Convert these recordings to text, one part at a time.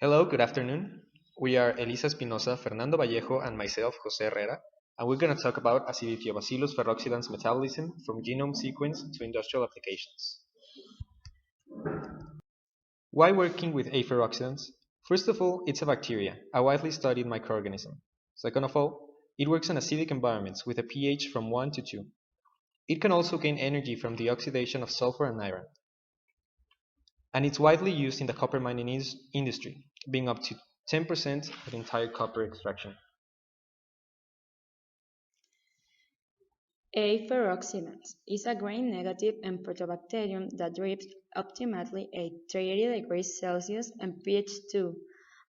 Hello, good afternoon. We are Elisa Espinosa, Fernando Vallejo, and myself, Jose Herrera, and we're going to talk about Acidithiobacillus ferroxidans metabolism from genome sequence to industrial applications. Why working with A ferroxidans? First of all, it's a bacteria, a widely studied microorganism. Second of all, it works in acidic environments with a pH from 1 to 2. It can also gain energy from the oxidation of sulfur and iron. And it's widely used in the copper mining industry, being up to 10% of the entire copper extraction. A ferroxidans is a gram-negative and proteobacterium that thrives optimally at 30 degrees Celsius and pH 2,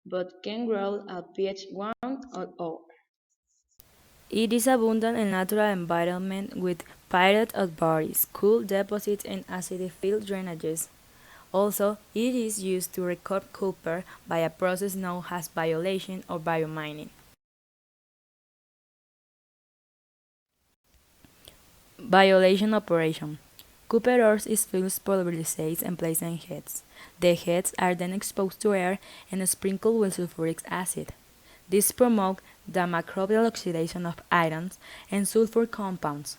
but can grow at pH 1 or over. It is abundant in natural environment with pyrites at bodies, cool deposits and acidic-filled drainages. Also, it is used to recover copper by a process known as violation or biomining. Violation operation. Copper ore is first pulverized and placed in heads. The heads are then exposed to air and sprinkled with sulfuric acid. This promotes the microbial oxidation of ions and sulfur compounds.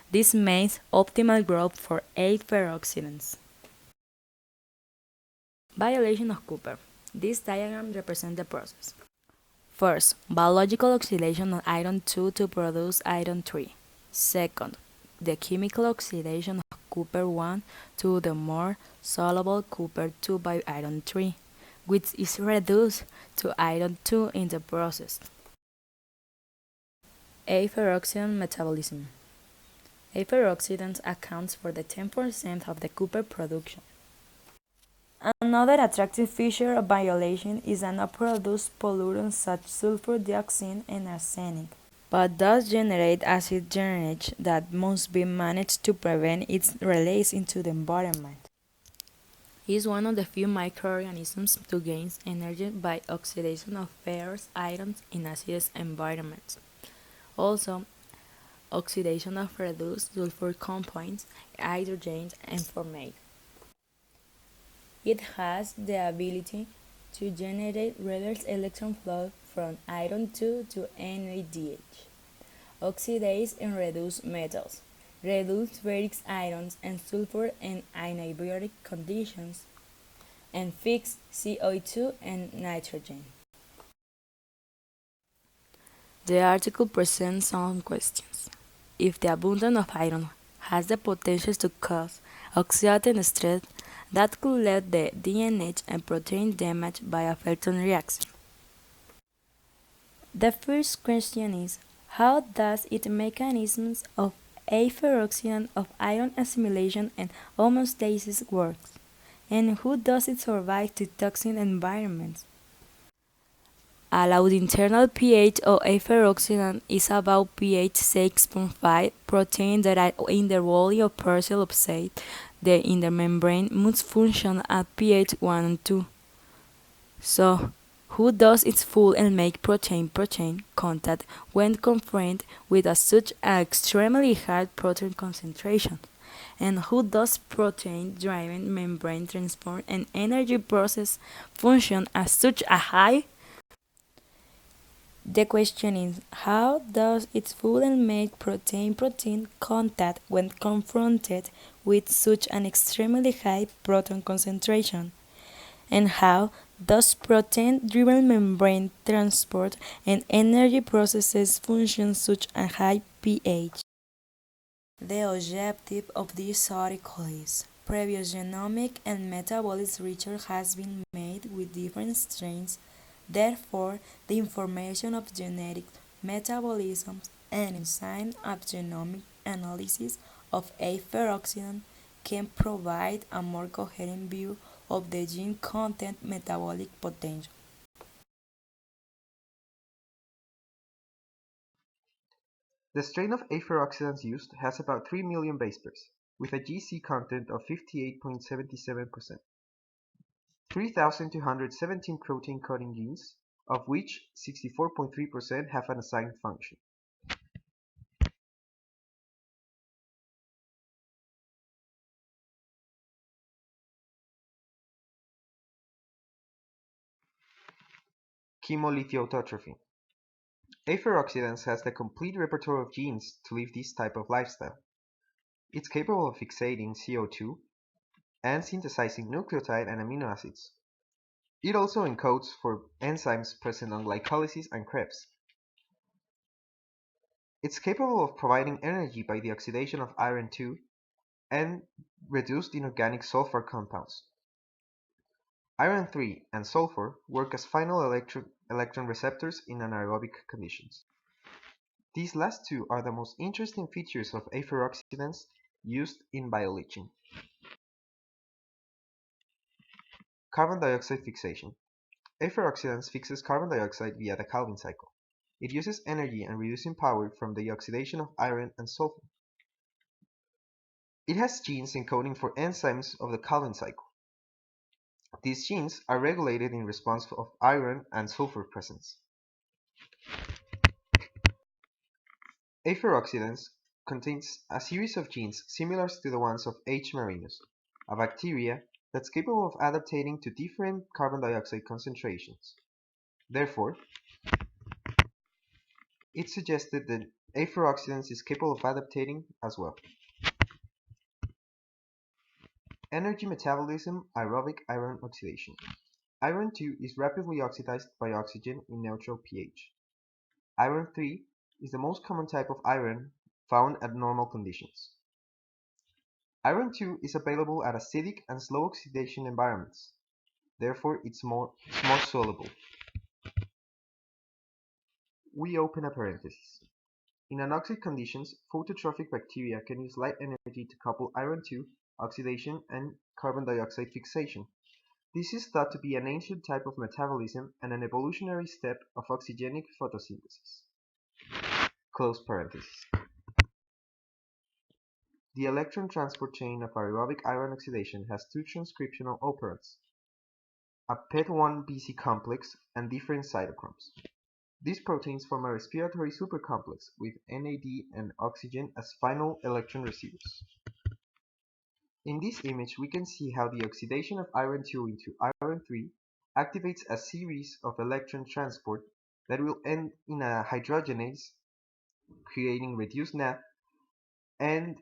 This makes optimal growth for 8 ferroxidans. Violation of copper. This diagram represents the process. First, biological oxidation of iron 2 to produce iron 3. Second, the chemical oxidation of copper 1 to the more soluble copper 2 by iron 3, which is reduced to iron 2 in the process. Ferroxidant metabolism. Ferroxidants accounts for the 10% of the copper production. Another attractive feature of violation is that not produce pollutants such as sulfur dioxide and arsenic, but does generate acid drainage that must be managed to prevent its release into the environment. It is one of the few microorganisms to gain energy by oxidation of ferrous ions in acidic environments. Also, oxidation of reduced sulfur compounds, hydrogen, and formate. It has the ability to generate reverse electron flow from iron 2 to NADH, oxidize and reduce metals, reduce ferric ions and sulfur in anaerobic conditions, and fix CO2 and nitrogen. The article presents some questions. If the abundance of iron has the potential to cause oxidative stress, that could lead to DNA and protein damage by a Felton reaction. The first question is, how does it mechanisms of ferroxidant of iron assimilation and homeostasis works, and who does it survive to toxic environments? Allowed internal pH of a ferroxidant is about pH 6.5. Proteins that are in the body or parcel of the inner membrane must function at pH 1 and 2. So, who does its full and make protein-protein contact when confronted with such an extremely high protein concentration? And who does protein-driven membrane transport and energy process function at such a high? The question is, how does its food and make protein-protein contact when confronted with such an extremely high proton concentration? And how does protein-driven membrane transport and energy processes function such a high pH? The objective of this article is previous genomic and metabolic research has been made with different strains. Therefore, the information of genetic metabolism and enzyme of genomic analysis of a ferroxidant can provide a more coherent view of the gene content metabolic potential. The strain of A-ferroxidans used has about 3 million base pairs, with a GC content of 58.77%, 3,217 protein coding genes, of which 64.3% have an assigned function. Chemolithiotrophy. A ferroxidans has the complete repertoire of genes to live this type of lifestyle. It's capable of fixating CO2 and synthesizing nucleotide and amino acids. It also encodes for enzymes present on glycolysis and Krebs. It's capable of providing energy by the oxidation of iron 2 and reduced inorganic sulfur compounds. Iron 3 and sulfur work as final electron receptors in anaerobic conditions. These last two are the most interesting features of aferoxidants used in bioleaching. Carbon dioxide fixation. Aferoxidants fixes carbon dioxide via the Calvin cycle. It uses energy and reducing power from the oxidation of iron and sulfur. It has genes encoding for enzymes of the Calvin cycle. These genes are regulated in response of iron and sulfur presence. Aferoxidans contains a series of genes similar to the ones of H. marinus, a bacteria that's capable of adaptating to different carbon dioxide concentrations. Therefore, it's suggested that aferoxidans is capable of adaptating as well. Energy metabolism, aerobic iron oxidation. Iron 2 is rapidly oxidized by oxygen in neutral pH. Iron 3 is the most common type of iron found at normal conditions. Iron 2 is available at acidic and slow oxidation environments. Therefore, it's more soluble. We open a parenthesis. In anoxic conditions, phototrophic bacteria can use light energy to couple iron 2 oxidation and carbon dioxide fixation. This is thought to be an ancient type of metabolism and an evolutionary step of oxygenic photosynthesis. Close parenthesis. The electron transport chain of aerobic iron oxidation has two transcriptional operands, a PET1-BC complex and different cytochromes. These proteins form a respiratory supercomplex with NAD and oxygen as final electron receivers. In this image, we can see how the oxidation of iron 2 into iron 3 activates a series of electron transport that will end in a hydrogenase, creating reduced NAD and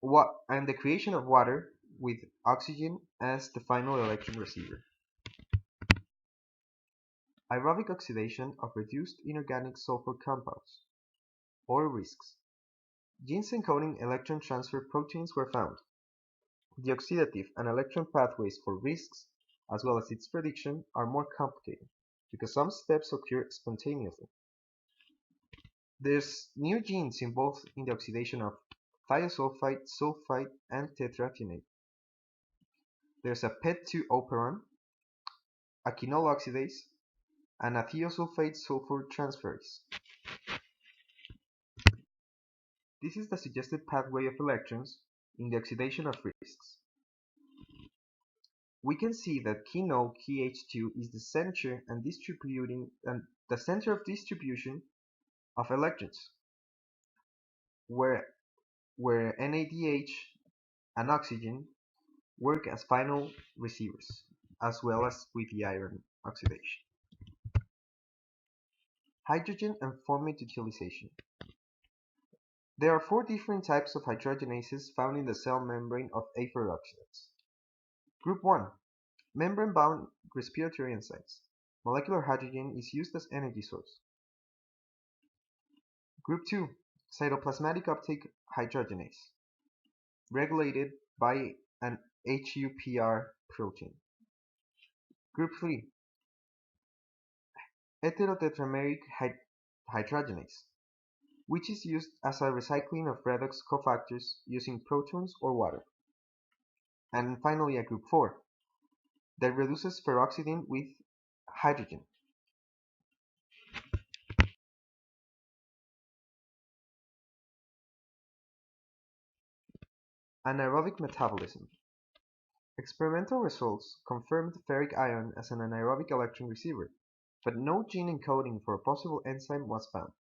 the creation of water with oxygen as the final electron receiver. Aerobic oxidation of reduced inorganic sulfur compounds, or RISCs. Genes encoding electron transfer proteins were found. The oxidative and electron pathways for RISCs, as well as its prediction, are more complicated, because some steps occur spontaneously. There's new genes involved in the oxidation of thiosulfide, sulfide, and tetrafenate. There's a PET2 operon, a quinol oxidase, and a thiosulfide sulfur transferase. This is the suggested pathway of electrons in the oxidation of RISCs. We can see that quinol KH2 is the center of distribution of electrons, where NADH and oxygen work as final receivers, as well as with the iron oxidation. Hydrogen and formate utilization. There are four different types of hydrogenases found in the cell membrane of aferoxidants. Group 1. Membrane-bound respiratory enzymes. Molecular hydrogen is used as energy source. Group 2. Cytoplasmatic uptake hydrogenase, regulated by an HUPR protein. Group 3. Heterotetrameric hydrogenase, which is used as a recycling of redox cofactors using protons or water. And finally, a group 4 that reduces ferroxidin with hydrogen. Anaerobic metabolism. Experimental results confirmed ferric iron as an anaerobic electron receiver, but no gene encoding for a possible enzyme was found.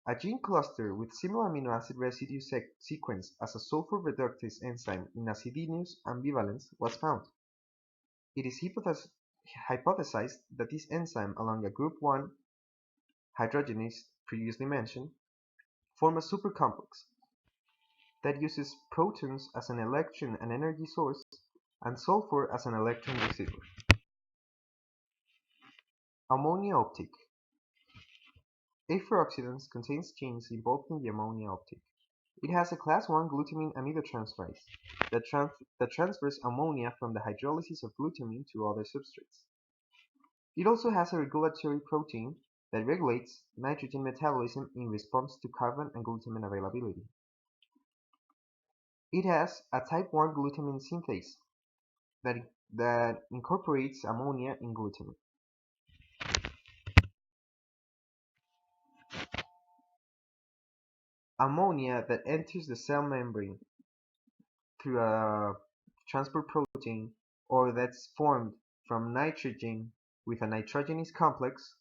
A gene cluster with similar amino acid residue sequence as a sulfur reductase enzyme in Acidithiobacillus ambivalens was found. It is hypothesized that this enzyme along a group 1 hydrogenase previously mentioned form a supercomplex that uses protons as an electron and energy source and sulfur as an electron receiver. Ammonia uptake. A-ferroxidans contains genes involved in the ammonia uptake. It has a class 1 glutamine aminotransferase that transfers ammonia from the hydrolysis of glutamine to other substrates. It also has a regulatory protein that regulates nitrogen metabolism in response to carbon and glutamine availability. It has a type 1 glutamine synthase that incorporates ammonia in glutamine. Ammonia that enters the cell membrane through a transport protein or that's formed from nitrogen with a nitrogenase complex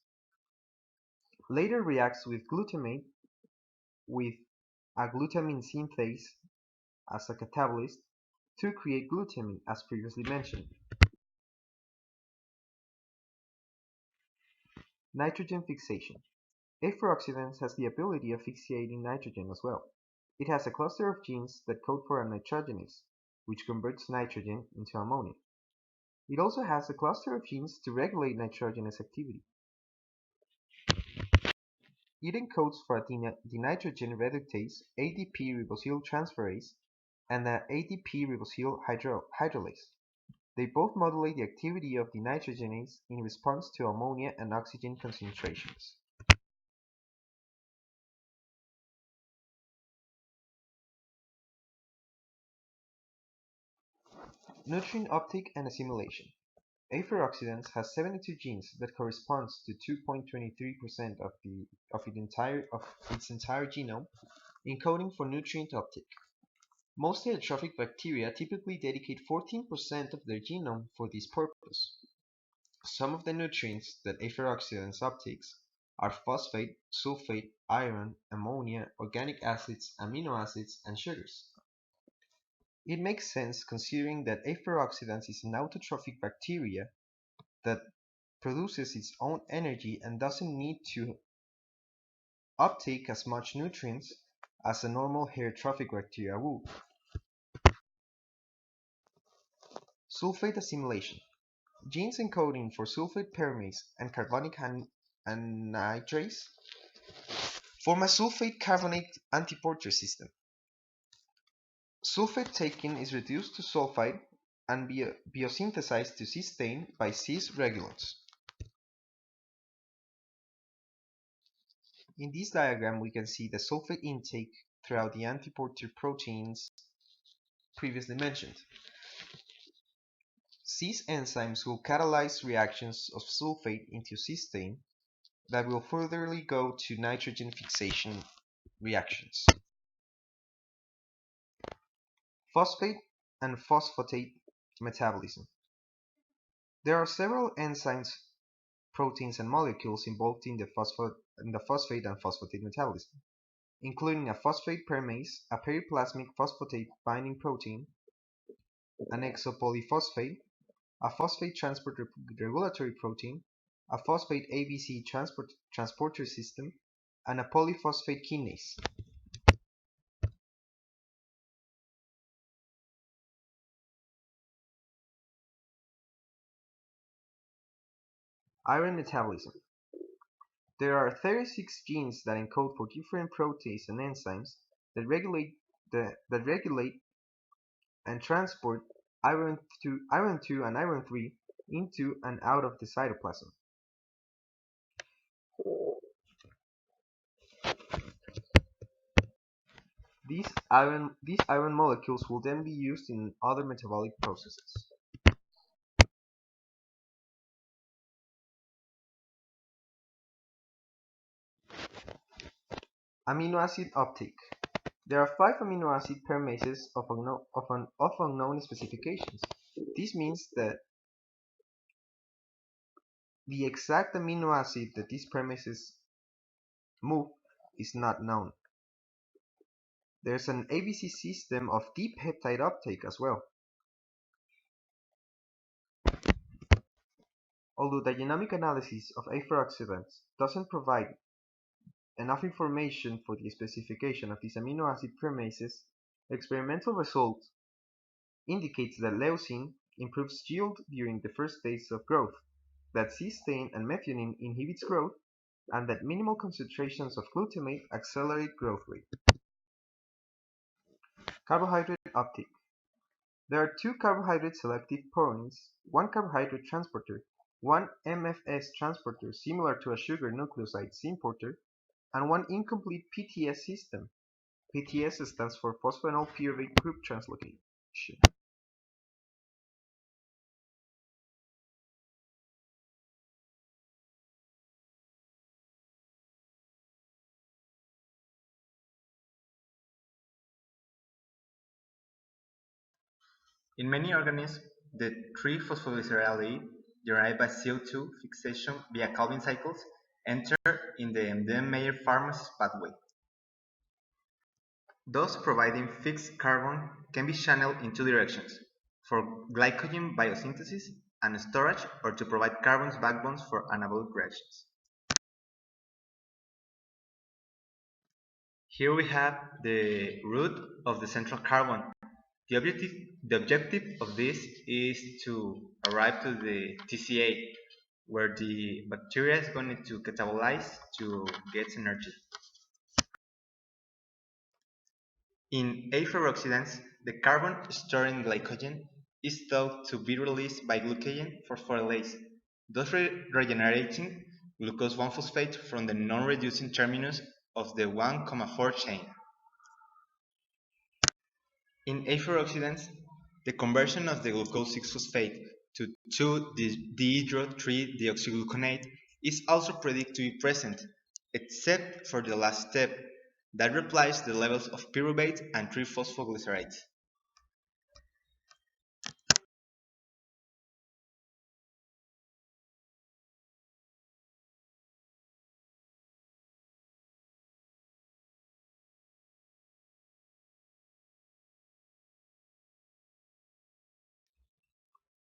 later reacts with glutamate with a glutamine synthase as a catalyst to create glutamine as previously mentioned. Nitrogen fixation. A-ferroxidans has the ability of fixating nitrogen as well. It has a cluster of genes that code for a nitrogenase, which converts nitrogen into ammonia. It also has a cluster of genes to regulate nitrogenase activity. It encodes for a denitrogen reductase ADP ribosyl transferase and an ADP ribosyl hydrolase. They both modulate the activity of the nitrogenase in response to ammonia and oxygen concentrations. Nutrient uptake and assimilation. A-ferroxidans has 72 genes that corresponds to 2.23% of its entire genome, encoding for nutrient uptake. Most heterotrophic bacteria typically dedicate 14% of their genome for this purpose. Some of the nutrients that A-ferroxidans uptakes are phosphate, sulfate, iron, ammonia, organic acids, amino acids, and sugars. It makes sense considering that A-ferroxidans is an autotrophic bacteria that produces its own energy and doesn't need to uptake as much nutrients as a normal heterotrophic bacteria would. Sulfate assimilation. Genes encoding for sulfate paramase and carbonic anhydrase form a sulfate carbonate antiporter system. Sulfate taken is reduced to sulfide and biosynthesized to cysteine by cis-regulons. In this diagram we can see the sulfate intake throughout the antiporter proteins previously mentioned. Cis enzymes will catalyze reactions of sulfate into cysteine that will furtherly go to nitrogen fixation reactions. Phosphate and phosphatate metabolism. There are several enzymes, proteins, and molecules involved in the phosphate and phosphatate metabolism, including a phosphate paramase, a periplasmic phosphatate binding protein, an exopolyphosphate, a phosphate transport regulatory protein, a phosphate ABC transporter system, and a polyphosphate kinase. Iron metabolism. There are 36 genes that encode for different proteins and enzymes that regulate and transport iron 2 and iron 3 into and out of the cytoplasm. These iron molecules will then be used in other metabolic processes. Amino acid uptake. There are 5 amino acid paramases of unknown specifications. This means that the exact amino acid that these paramases move is not known. There's an ABC system of D-peptide uptake as well. Although the genomic analysis of A ferroxidans doesn't provide enough information for the specification of these amino acid premases, experimental result indicates that leucine improves yield during the first stage of growth, that cysteine and methionine inhibits growth, and that minimal concentrations of glutamate accelerate growth rate. Carbohydrate uptake. There are two carbohydrate selective proteins, one carbohydrate transporter, one MFS transporter similar to a sugar nucleoside symporter, and one incomplete PTS system. PTS stands for phosphoenol pyruvate group translocation. In many organisms, the 3-phosphoglycerol derived by CO2 fixation via Calvin cycles enter in the Embden-Meyer-Pharmaceutical pathway, thus providing fixed carbon can be channeled in two directions: for glycogen biosynthesis and storage, or to provide carbon's backbones for anabolic reactions. Here we have the root of the central carbon. The objective of this is to arrive to the TCA, where the bacteria is going to catabolize to get energy. In aferoxidants, the carbon stored in glycogen is thought to be released by glucogen phosphorylase, thus regenerating glucose 1-phosphate from the non-reducing terminus of the 1,4 chain. In aferoxidants, the conversion of the glucose 6-phosphate to 2-dehydro-3-deoxygluconate is also predicted to be present, except for the last step, that replies the levels of pyruvate and 3-phosphoglycerides.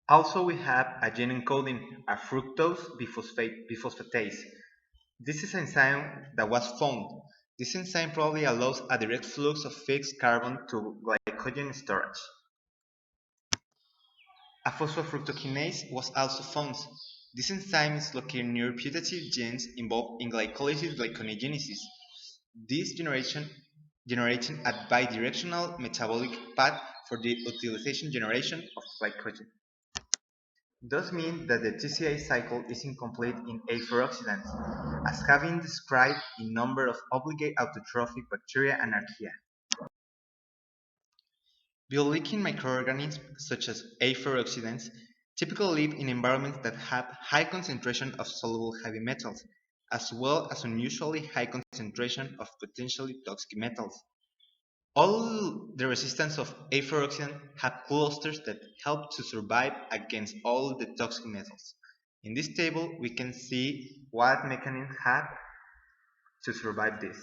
Also, we have a gene encoding a fructose biphosphatase. This is an enzyme that was found. This enzyme probably allows a direct flux of fixed carbon to glycogen storage. A phosphofructokinase was also found. This enzyme is located near putative genes involved in glycolysis glyconeogenesis. This generating a bidirectional metabolic path for the utilization generation of glycogen. Does mean that the TCA cycle is incomplete in aferoxidants, as having described a number of obligate autotrophic bacteria and archaea. Bioleaking microorganisms, such as aferoxidants, typically live in environments that have high concentration of soluble heavy metals, as well as unusually high concentration of potentially toxic metals. All the resistance of aferoxidants have clusters that help to survive against all the toxic metals. In this table, we can see what mechanisms have to survive this.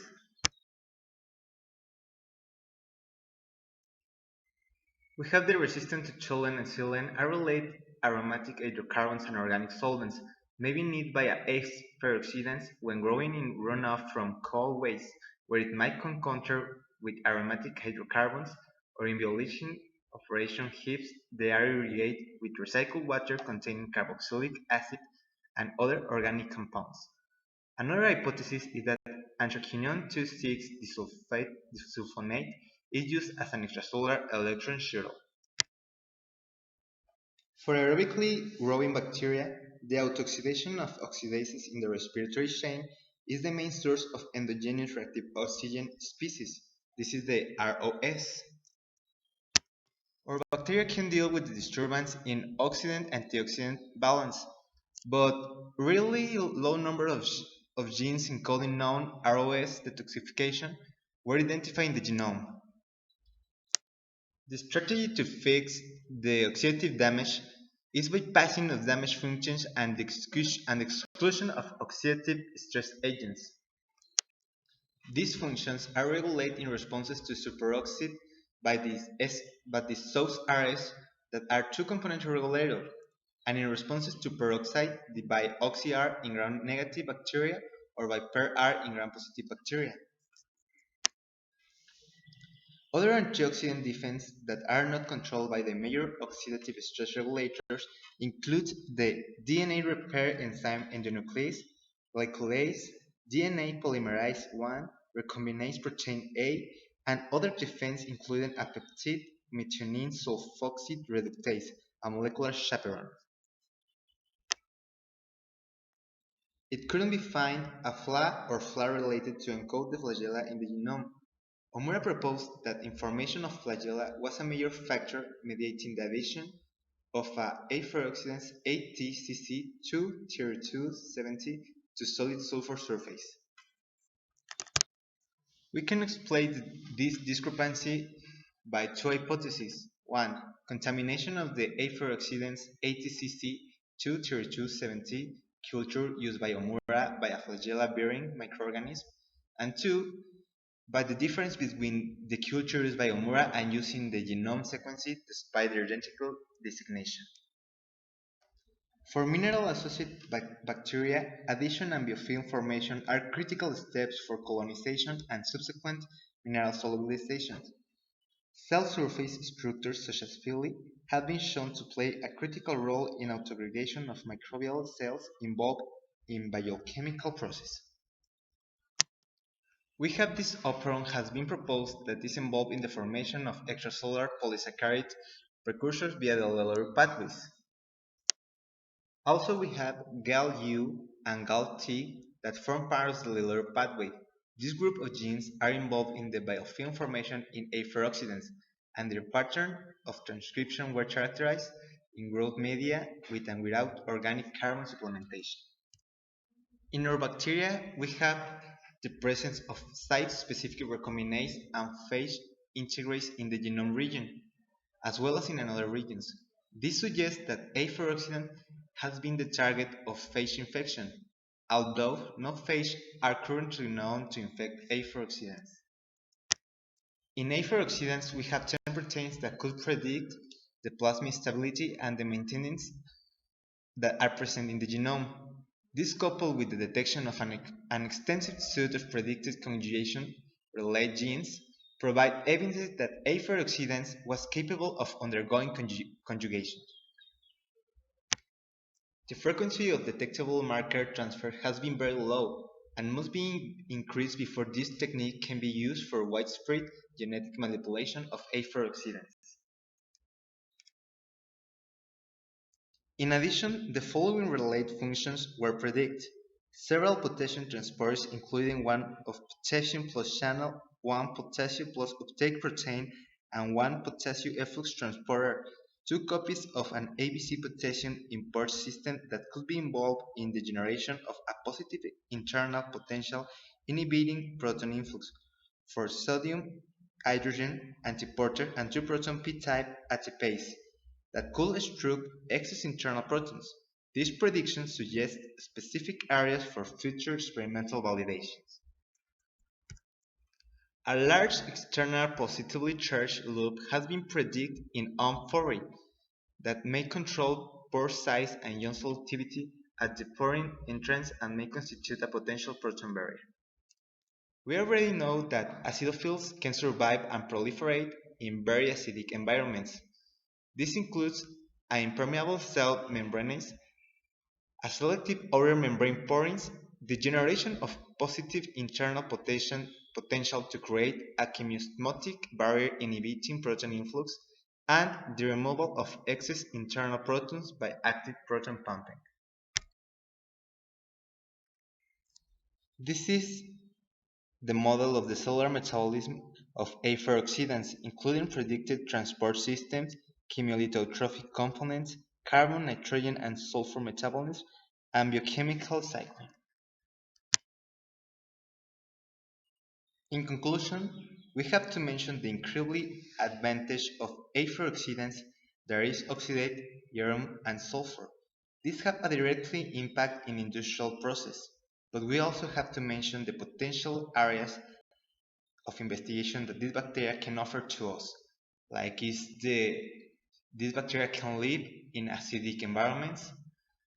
We have the resistance to toluene and silane are related aromatic hydrocarbons and organic solvents, may be needed by aferoxidants when growing in runoff from coal waste, where it might encounter with aromatic hydrocarbons, or in violation operation heaps they are irrigated with recycled water containing carboxylic acid and other organic compounds. Another hypothesis is that anthraquinone 2,6-disulfonate is used as an extracellular electron shuttle. For aerobically growing bacteria, the autooxidation of oxidases in the respiratory chain is the main source of endogenous reactive oxygen species. This is the ROS. Our bacteria can deal with the disturbance in oxidant-antioxidant balance, but really low number of genes encoding known ROS detoxification were identified in the genome. The strategy to fix the oxidative damage is by passing of damage functions and the exclusion of oxidative stress agents. These functions are regulated in responses to superoxide by the SOS-RS that are two-component regulators. and in responses to peroxide by oxy-R in gram-negative bacteria or by per-R in gram-positive bacteria. Other antioxidant defenses that are not controlled by the major oxidative stress regulators include the DNA repair enzyme endonuclease, glycolase, DNA polymerase I, recombinase protein A, and other defenses including a peptide methionine sulfoxide reductase, a molecular chaperone. It couldn't be find a flaw or flaw related to encode the flagella in the genome. Omura proposed that information of flagella was a major factor mediating the addition of a ferroxidans 8-TCC2-3270 to solid sulfur surface. We can explain this discrepancy by two hypotheses. One, contamination of the ferroxidans 8-TCC2-3270 culture used by Omura by a flagella-bearing microorganism, and two, by the difference between the culture used by Omura and using the genome sequencing despite their identical designation. For mineral-associated bacteria, addition and biofilm formation are critical steps for colonization and subsequent mineral solubilization. Cell surface structures such as villi have been shown to play a critical role in autoaggregation of microbial cells involved in biochemical process. We have this operon has been proposed that is involved in the formation of extracellular polysaccharide precursors via the Leloir pathways. Also we have GAL-U and GAL-T that form part of the Leloir pathway. This group of genes are involved in the biofilm formation in ferroxidans, and their pattern of transcription were characterized in growth media with and without organic carbon supplementation. In our bacteria, we have the presence of site-specific recombinase and phage integrase in the genome region, as well as in other regions. This suggests that ferroxidant has been the target of phage infection, although no phage are currently known to infect ferroxidants. In ferroxidants, we have 10 proteins that could predict the plasmid stability and the maintenance that are present in the genome. This, coupled with the detection of an extensive suite of predicted conjugation-related genes, provide evidence that ferroxidans was capable of undergoing conjugation. The frequency of detectable marker transfer has been very low and must be increased before this technique can be used for widespread genetic manipulation of ferroxidans. In addition, the following related functions were predicted. Several potassium transporters, including one of potassium plus channel, one potassium plus uptake protein, and one potassium efflux transporter, 2 copies of an ABC potassium import system that could be involved in the generation of a positive internal potential inhibiting proton influx for sodium hydrogen antiporter and 2-proton P-type ATPase that could extrude excess internal protons. These predictions suggest specific areas for future experimental validations. A large external positively charged loop has been predicted in OM40 that may control pore size and ion selectivity at the poring entrance and may constitute a potential proton barrier. We already know that acidophils can survive and proliferate in very acidic environments. This includes an impermeable cell membranes, a selective outer membrane porins, the generation of positive internal potential to create a chemiosmotic barrier inhibiting proton influx, and the removal of excess internal protons by active proton pumping. This is the model of the cellular metabolism of ferroxidants, including predicted transport systems, chemiolithotrophic components, carbon, nitrogen, and sulfur metabolism, and biochemical cycling. In conclusion, we have to mention the incredibly advantage of ferroxidants that is oxidate, iron, and sulfur. These have a directly impact in industrial process, but we also have to mention the potential areas of investigation that this bacteria can offer to us, like is the These bacteria can live in acidic environments,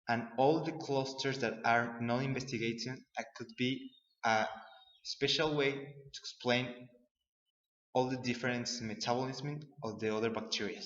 and all the clusters that are not investigated could be a special way to explain all the different metabolism of the other bacteria.